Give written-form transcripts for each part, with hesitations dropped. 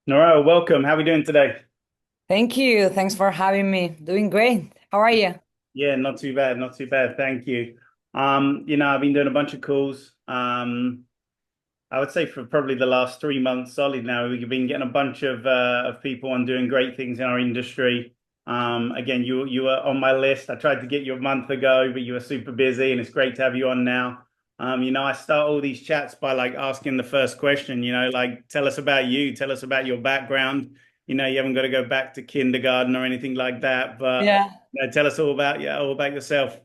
Naroa, welcome. How are we doing today? Thank you. Thanks for having me. Doing great. How are you? Yeah, not too bad, not too bad. Thank you. I've been doing a bunch of calls. I would say for probably the last 3 months solid now, we've been getting a bunch of people on doing great things in our industry. Again, you were on my list. I tried to get you a month ago, but you were super busy, and it's great to have you on now. I start all these chats by like asking the first question, like tell us about you, tell us about your background. You haven't got to go back to kindergarten or anything like that, but Yeah. tell us all about yourself.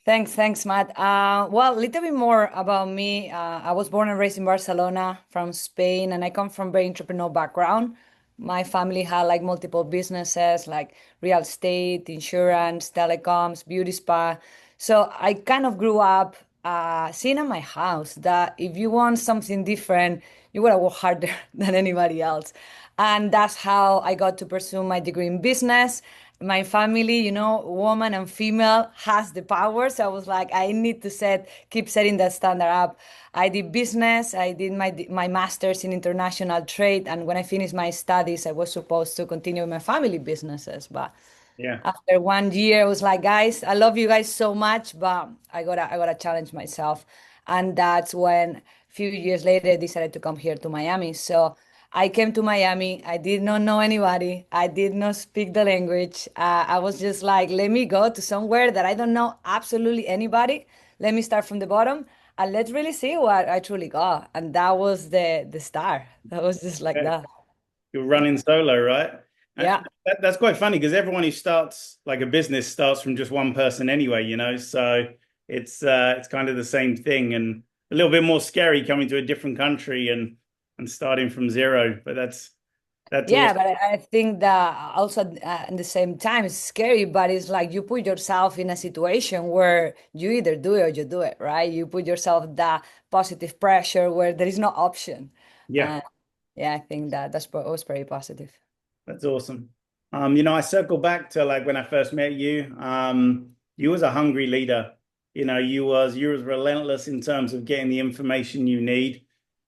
Thanks, Matt. Well, a little bit more about me. I was born and raised in Barcelona from Spain, and I come from very entrepreneurial background. My family had like multiple businesses, like real estate, insurance, telecoms, beauty spa. So I kind of grew up seeing in my house that if you want something different, you gotta work harder than anybody else. And that's how I got to pursue my degree in business. My family, woman and female has the power. So I was like, I need to keep setting that standard up. I did business. I did my master's in international trade, and when I finished my studies, I was supposed to continue my family businesses. But Yeah. after 1 year, I was like, guys, I love you guys so much, but I gotta challenge myself. And that's when a few years later I decided to come here to Miami. So I came to Miami. I did not know anybody. I did not speak the language. I was just like, let me go to somewhere that I don't know absolutely anybody. Let me start from the bottom and let's really see what I truly got. And that was the start. That was just like that. You're running solo, right? And Yeah. that's quite funny because everyone who starts like a business starts from just one person anyway. So it's kind of the same thing and a little bit more scary coming to a different country and starting from zero. But that's Yeah, awesome. but I think that also at the same time it's scary, but it's like you put yourself in a situation where you either do it or you do it, right? You put yourself that positive pressure where there is no option. Yeah, And yeah, I think was very positive. that's awesome. I circle back to like when I first met you. You was a hungry leader. You was relentless in terms of getting the information you need.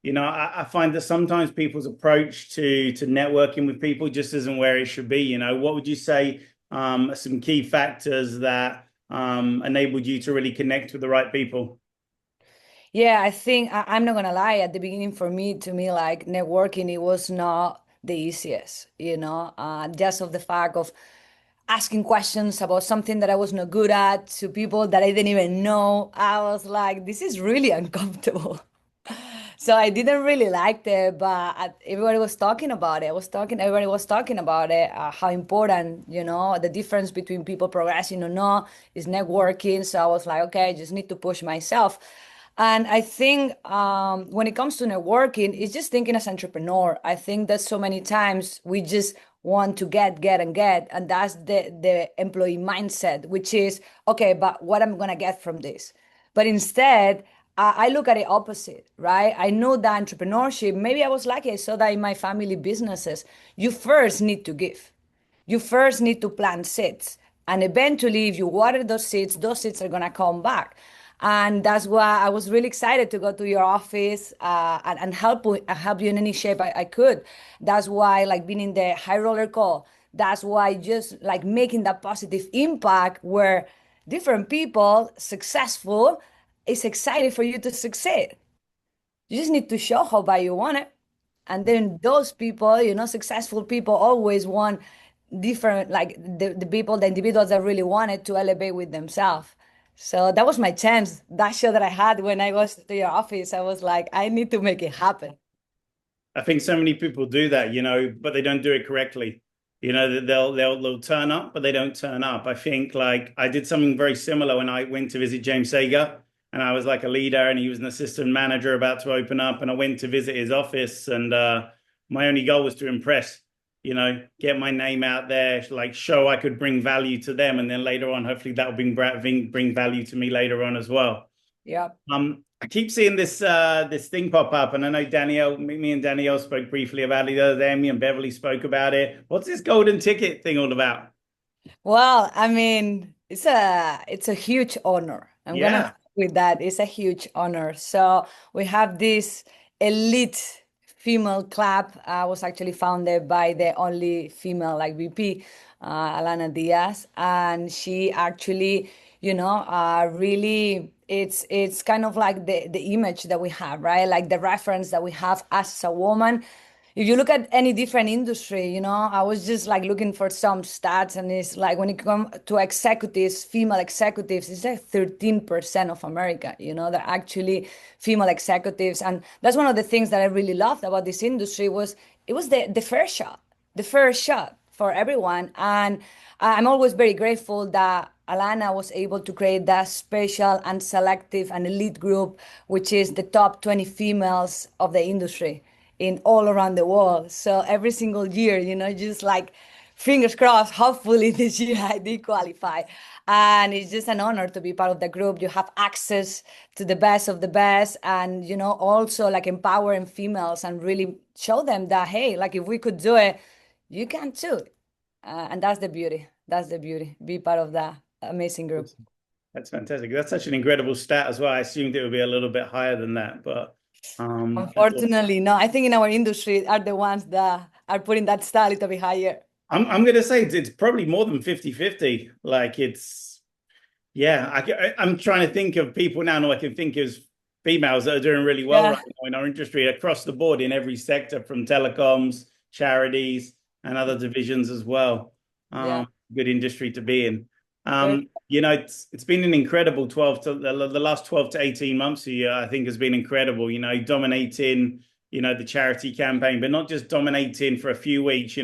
I find that sometimes people's approach to networking with people just isn't where it should be. What would you say are some key factors that enabled you to really connect with the right people? Yeah, I think I'm not gonna lie. At the beginning, to me, like networking, it was not the easiest. Just of the fact of asking questions about something that I was not good at to people that I didn't even know. I was like, this is really uncomfortable. So I didn't really like it, but everybody was talking about it. Everybody was talking about it, how important, the difference between people progressing or not is networking. So I was like, okay, I just need to push myself. And I think when it comes to networking, it's just thinking as entrepreneur. I think that so many times we just want to get, and get, and that's the employee mindset, which is okay, but what I'm gonna get from this? But instead, I look at it opposite, right? I know that entrepreneurship. Maybe I was lucky. I saw that in my family businesses. You first need to give. You first need to plant seeds. And eventually, if you water those seeds are going to come back. And that's why I was really excited to go to your office and help you in any shape I could. That's why, like being in the high roller call, that's why just like making that positive impact where different people successful is excited for you to succeed. You just need to show how bad you want it. And then those people, successful people always want different, like the individuals that really wanted to elevate with themselves. So that was my chance. That show that I had when I was to your office, I was like, I need to make it happen. I think so many people do that, but they don't do it correctly. They'll turn up, but they don't turn up. I think like I did something very similar when I went to visit James Sager, and I was like a leader, and he was an assistant manager about to open up, and I went to visit his office, and my only goal was to impress, get my name out there, like show I could bring value to them, and then later on, hopefully that will bring value to me later on as well. Yeah. I keep seeing this thing pop up, and I know me and Danielle spoke briefly about it the other day. Me and Beverly spoke about it. What's this golden ticket thing all about? Well, I mean, it's a huge honor. I'm gonna Yeah, start with that. It's a huge honor. So we have this elite female club was actually founded by the only female like VP, Alana Diaz, and she actually, really, it's kind of like the image that we have, right? Like the reference that we have as a woman. If you look at any different industry, I was just like looking for some stats, and it's like when it comes to executives, female executives, it's like 13% of America, they're actually female executives. And that's one of the things that I really loved about this industry was it was the first shot for everyone. And I'm always very grateful that Alana was able to create that special and selective and elite group, which is the top 20 females of the industry in all around the world. So every single year, just like fingers crossed, hopefully this year I did qualify. And it's just an honor to be part of the group. You have access to the best of the best, and also like empowering females and really show them that, hey, like if we could do it, you can too. And that's the beauty. That's the beauty. Be part of that amazing group. That's fantastic. That's such an incredible stat as well. I assumed it would be a little bit higher than that, but that's awesome. Unfortunately, no. I think in our industry are the ones that are putting that style a little bit higher. I'm gonna say it's probably more than 50-50. Like it's yeah, I'm trying to think of people now, and all I can think is females that are doing really well Yeah, right now in our industry across the board in every sector, from telecoms, charities, and other divisions as well. yeah. Good industry to be in. Very It's been an incredible 12 to the last 12 to 18 months here, I think has been incredible, dominating, the charity campaign, but not just dominating for a few weeks,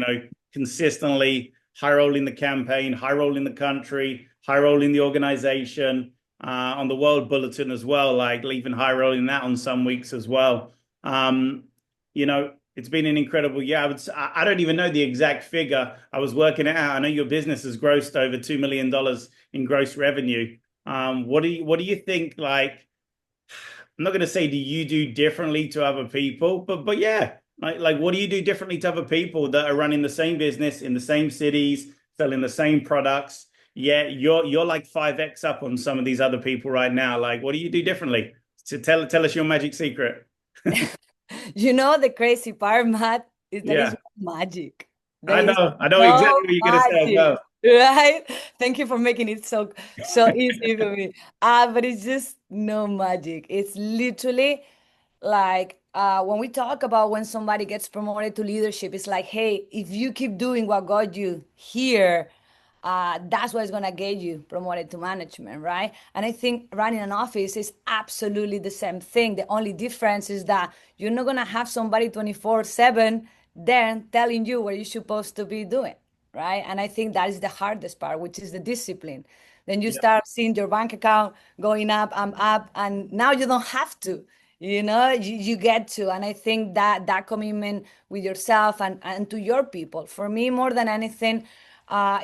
consistently high role in the campaign, high role in the country, high role in the organization, on the World Bulletin as well, like even high role in that on some weeks as well. It's been an incredible year. I don't even know the exact figure. I was working it out. I know your business has grossed over $2 million in gross revenue. What do you think? Like, I'm not going to say do you do differently to other people, but yeah, like what do you do differently to other people that are running the same business in the same cities, selling the same products? Yeah, you're like 5x up on some of these other people right now. Like, what do you do differently? So tell us your magic secret. the crazy part, Matt, is that it's Yeah, magic. There I is know. I know exactly no what you're gonna say as magic, well. right? Thank you for making it so easy for me. But it's just no magic. It's literally like when we talk about when somebody gets promoted to leadership, it's like, hey, if you keep doing what got you here, that's what's going to get you promoted to management, right? And I think running an office is absolutely the same thing. The only difference is that you're not going to have somebody 24/7 then telling you what you're supposed to be doing, right? And I think that is the hardest part, which is the discipline. Then you Yeah, start seeing your bank account going up, and now you don't have to. You get to. And I think that commitment with yourself and to your people, for me, more than anything,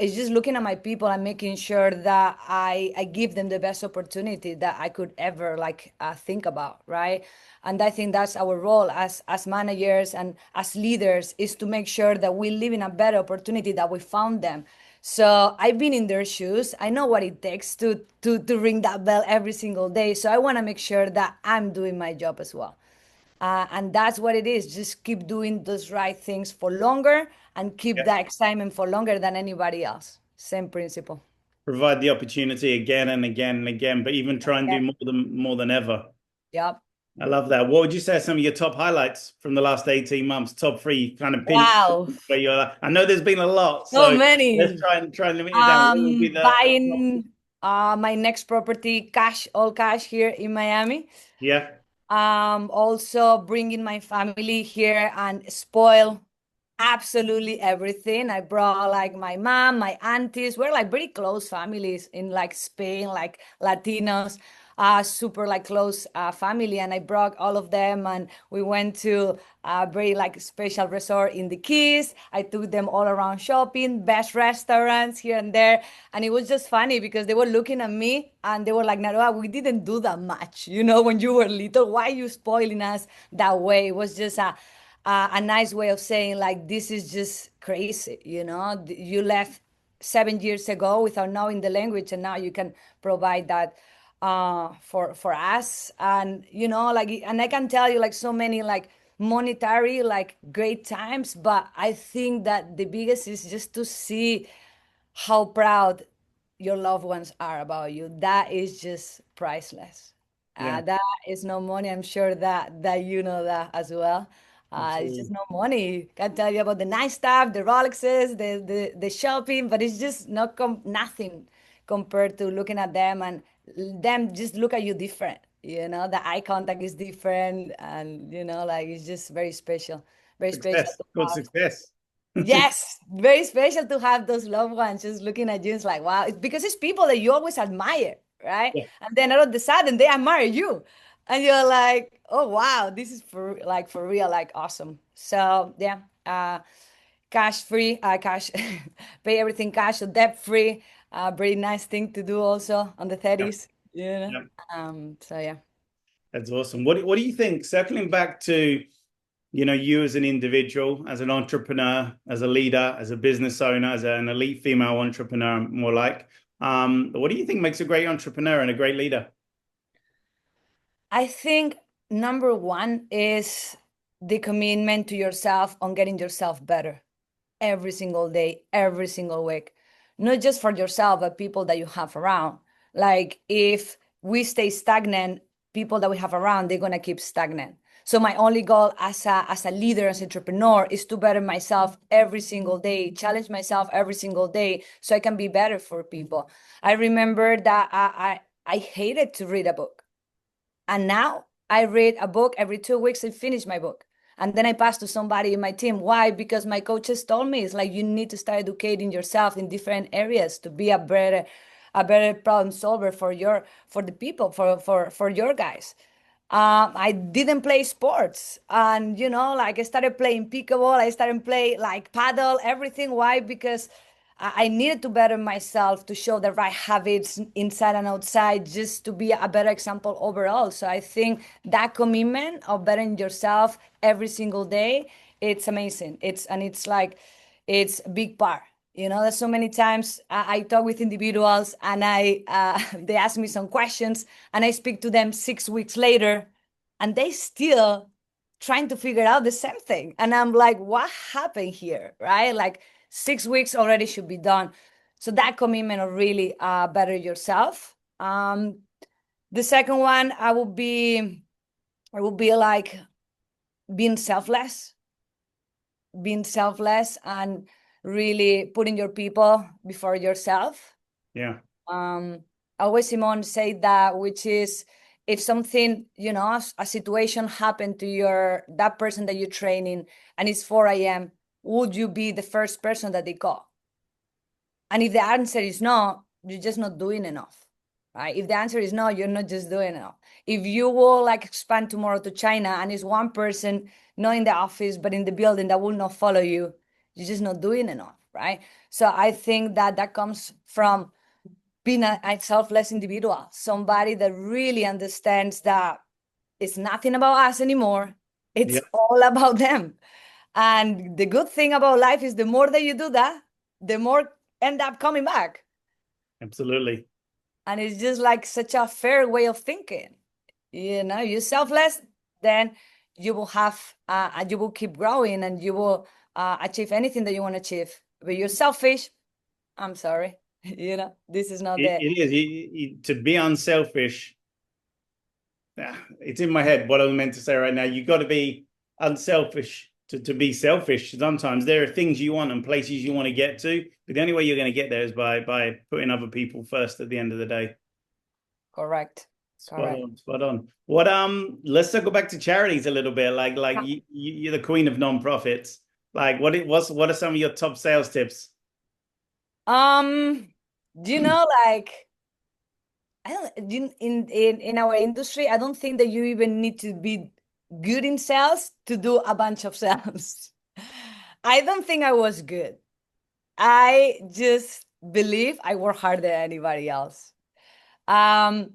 is just looking at my people and making sure that I give them the best opportunity that I could ever like think about, right? And I think that's our role as managers and as leaders, is to make sure that we live in a better opportunity that we found them. So I've been in their shoes. I know what it takes to ring that bell every single day. So I want to make sure that I'm doing my job as well. And that's what it is. Just keep doing those right things for longer and keep yeah. that excitement for longer than anybody else. Same principle. Provide the opportunity again and again and again, but even try and Yeah. do more than ever. Yep. I love that. What would you say are some of your top highlights from the last 18 months? Top three, kind of pinch Wow. where you're like, I know there's been a lot, So so let's many. try and limit it down. What would be the top? Buying my next property cash, all cash here in Miami. Yeah, Also bringing my family here and spoil absolutely everything. I brought like my mom, my aunties. We're like very close families in like Spain, like Latinos, super like close family. And I brought all of them, and we went to a very like special resort in the Keys. I took them all around shopping, best restaurants here and there. And it was just funny because they were looking at me and they were like, Naroa, we didn't do that much, when you were little. Why are you spoiling us that way? It was just a nice way of saying like, this is just crazy. You left 7 years ago without knowing the language, and now you can provide that for us. And like, and I can tell you like so many like monetary, like great times, but I think that the biggest is just to see how proud your loved ones are about you. That is just priceless. Yeah, That is no money. I'm sure that you know that as well. It's just absolutely. no money. Can tell you about the nice stuff, the Rolexes, the shopping, but it's just not nothing compared to looking at them and them just look at you different. You know, the eye contact is different, and like it's just very special Success, to good have. success. Yes, very special to have those loved ones just looking at you. It's like, wow, it's because it's people that you always admire, right? Yeah, And then all of a sudden they admire you. And you're like, oh wow, this is for real, like awesome. So yeah, cash free, cash pay everything cash, so debt free. Very nice thing to do also on the yeah, 30s, you know. yeah. So yeah. That's awesome. What do you think? Circling back to, you as an individual, as an entrepreneur, as a leader, as a business owner, as an elite female entrepreneur, more like, what do you think makes a great entrepreneur and a great leader? I think number one is the commitment to yourself on getting yourself better every single day, every single week. Not just for yourself, but people that you have around. Like if we stay stagnant, people that we have around, they're gonna keep stagnant. So my only goal as a leader, as an entrepreneur, is to better myself every single day, challenge myself every single day so I can be better for people. I remember that I hated to read a book. And now I read a book every 2 weeks and finish my book. And then I pass to somebody in my team. Why? Because my coaches told me it's like you need to start educating yourself in different areas to be a better problem solver for the people, for your guys. I didn't play sports, and like I started playing pickleball. I started playing like paddle, everything. Why? Because I needed to better myself to show the right habits inside and outside, just to be a better example overall. So I think that commitment of bettering yourself every single day, it's amazing. It's like it's a big part. There's so many times I talk with individuals and they ask me some questions and I speak to them 6 weeks later and they still trying to figure out the same thing. And I'm like, what happened here? Right? Like 6 weeks already should be done. So that commitment of really better yourself. The second one, I would be like being selfless, and really putting your people before yourself. Yeah, um Always Simone say that, which is if something, a situation happened to that person that you're training and it's 4 a.m., would you be the first person that they call? And if the answer is no, you're just not doing enough, right? If the answer is no, you're not just doing enough. If you will like expand tomorrow to China and it's one person, not in the office, but in the building, that will not follow you, you're just not doing enough, right? So I think that comes from being a selfless individual, somebody that really understands that it's nothing about us anymore. It's yeah, all about them. And the good thing about life is the more that you do that, the more end up coming back. absolutely. And it's just like such a fair way of thinking. You're selfless, then you will have, you will keep growing and you will achieve anything that you want to achieve. But you're selfish, I'm sorry. This is not the It is to be unselfish. It's in my head what I meant to say right now. You got to be unselfish to be selfish. Sometimes there are things you want and places you want to get to, but the only way you're going to get there is by putting other people first at the end of the day. correct. Spot Correct. on, spot on. What let's circle back to charities a little bit. Like you're the queen of non-profits. Like what are some of your top sales tips? Um, like I don't in our industry, I don't think that you even need to be good in sales to do a bunch of sales. I don't think I was good. I just believe I work harder than anybody else. Um,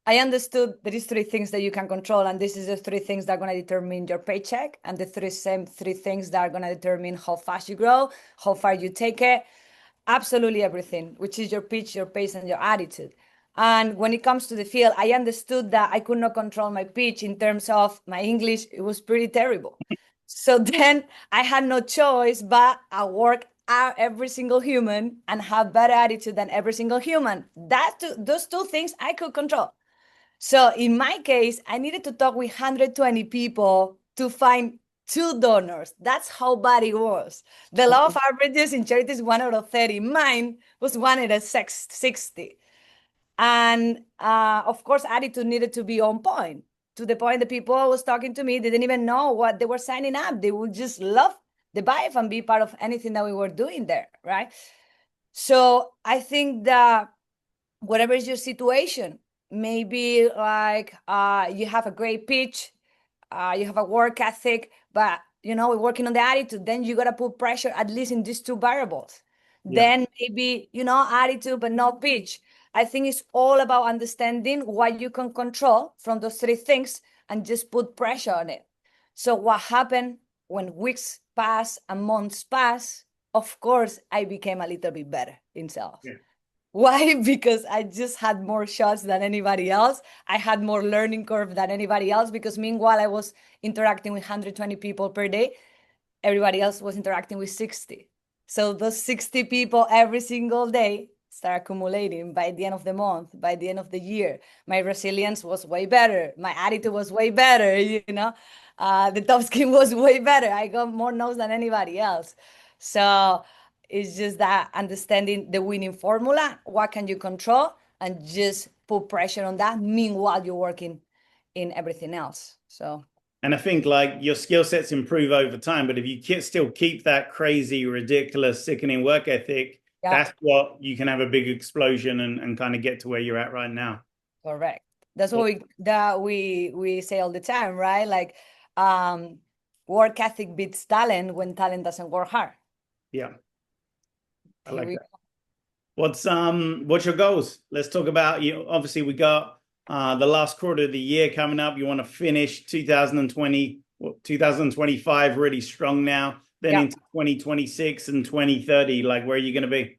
I understood there is three things that you can control, and this is the three things that are going to determine your paycheck, and the same three things that are going to determine how fast you grow, how far you take it, absolutely everything, which is your pitch, your pace, and your attitude. And when it comes to the field, I understood that I could not control my pitch in terms of my English. It was pretty terrible. So then I had no choice but I work out every single human and have better attitude than every single human. Those two things I could control. So in my case, I needed to talk with 120 people to find two donors. That's how bad it was. The law of averages in charity is 1 out of 30. Mine was 1 out of 60. And of course, attitude needed to be on point, to the point that people who was talking to me didn't even know what they were signing up. They would just love the vibe and be part of anything that we were doing there, right? So I think that whatever is your situation, maybe like you have a great pitch, you have a work ethic, but we're working on the attitude. Then you gotta put pressure at least in these two variables. Yeah. Then maybe attitude, but not pitch. I think it's all about understanding what you can control from those three things and just put pressure on it. So what happened when weeks pass and months pass? Of course, I became a little bit better in sales. Yeah. Why? Because I just had more shots than anybody else. I had more learning curve than anybody else because meanwhile I was interacting with 120 people per day. Everybody else was interacting with 60. So those 60 people every single day start accumulating by the end of the month, by the end of the year. My resilience was way better. My attitude was way better, the top skin was way better. I got more no's than anybody else. So it's just that understanding the winning formula, what can you control, and just put pressure on that. Meanwhile, you're working in everything else. So And I think like your skill sets improve over time, but if you still keep that crazy, ridiculous, sickening work ethic, yeah, that's what you can have a big explosion and kind of get to where you're at right now. correct. That's what Well, we say all the time, right? Like, um, work ethic beats talent when talent doesn't work hard. yeah, I Here like we that. What's your goals? Let's talk about you. Obviously, we got the last quarter of the year coming up. You want to finish 2020, 2025 really strong now, then Yeah. into 2026 and 2030. Like, where are you going to be?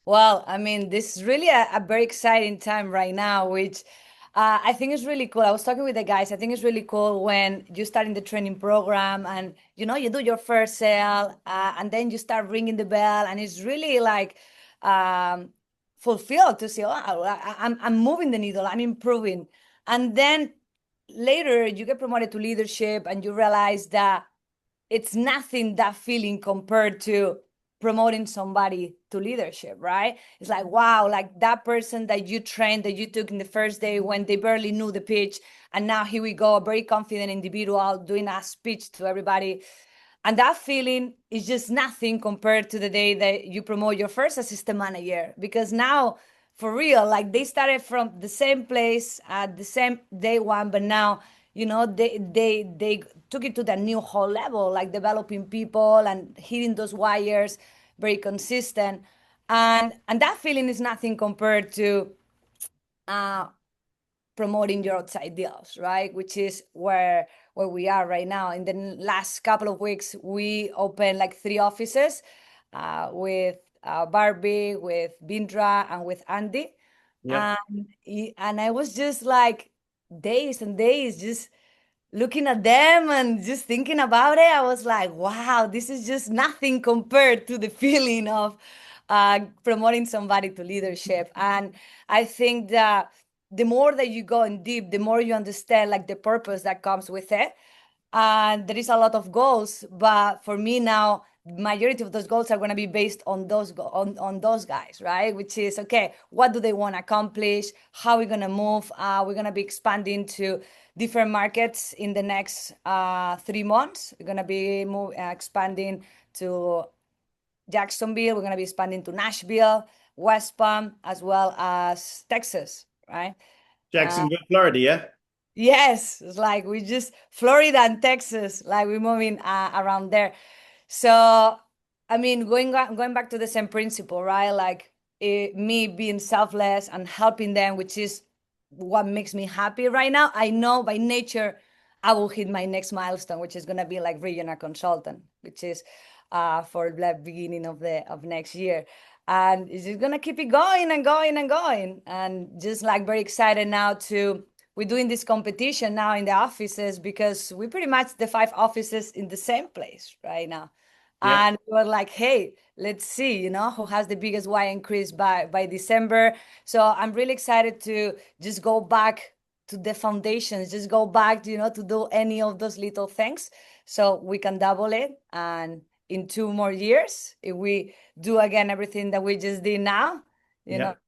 Well, I mean, this is really a very exciting time right now, which I think is really cool. I was talking with the guys. I think it's really cool when you start in the training program and you do your first sale, and then you start ringing the bell, and it's really like um, fulfilled to see, oh, I'm moving the needle, I'm improving, and then later you get promoted to leadership, and you realize that it's nothing, that feeling, compared to promoting somebody to leadership, right? It's like, wow, like that person that you trained, that you took in the first day when they barely knew the pitch, and now here we go, a very confident individual doing a speech to everybody. And that feeling is just nothing compared to the day that you promote your first assistant manager, because now, for real, like they started from the same place at the same day one, but now they took it to the new whole level, like developing people and hitting those wires, very consistent. And that feeling is nothing compared to uh promoting your outside deals, right? Which is where we are right now. In the last couple of weeks, we opened like 3 offices, with Barbie, with Bindra, and with Andy. Yeah. And I was just like days and days just looking at them and just thinking about it. I was like, wow, this is just nothing compared to the feeling of promoting somebody to leadership. And I think that the more that you go in deep, the more you understand like the purpose that comes with it. And there is a lot of goals, but for me now, majority of those goals are going to be based on on those guys, right? Which is, okay, what do they want to accomplish? How are we going to move? We're going to be expanding to different markets in the next 3 months. We're going to be expanding to Jacksonville. We're going to be expanding to Nashville, West Palm, as well as Texas, right? Uh, Jacksonville, Florida, yeah? yes, it's like we just Florida and Texas, like we're moving around there. So, I mean, going back to the same principle, right? Like me being selfless and helping them, which is what makes me happy right now. I know by nature I will hit my next milestone, which is gonna be like regional consultant, which is for the beginning of next year. and it's just gonna keep it going and going and going. And just like very excited now to we're doing this competition now in the offices because we pretty much the five offices in the same place right now. Yep. And we're like, hey, let's see, who has the biggest Y increase by December. So I'm really excited to just go back to the foundations, just go back, to do any of those little things so we can double it. And in 2 more years, if we do again everything that we just did now, Yep.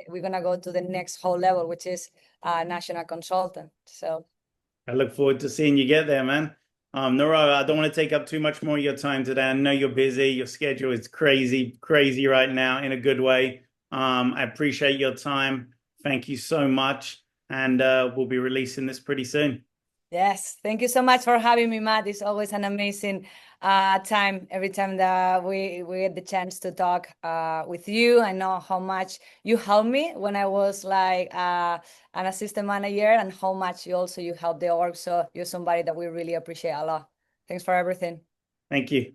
we're gonna go to the next whole level, which is national consultant. So I look forward to seeing you get there, man. Naroa, I don't want to take up too much more of your time today. I know you're busy. Your schedule is crazy, crazy right now in a good way. I appreciate your time. Thank you so much. And we'll be releasing this pretty soon. yes, thank you so much for having me, Matt. It's always an amazing time every time that we get the chance to talk with you. I know how much you helped me when I was like an assistant manager, and how much you helped the org. So you're somebody that we really appreciate a lot. Thanks for everything. Thank you.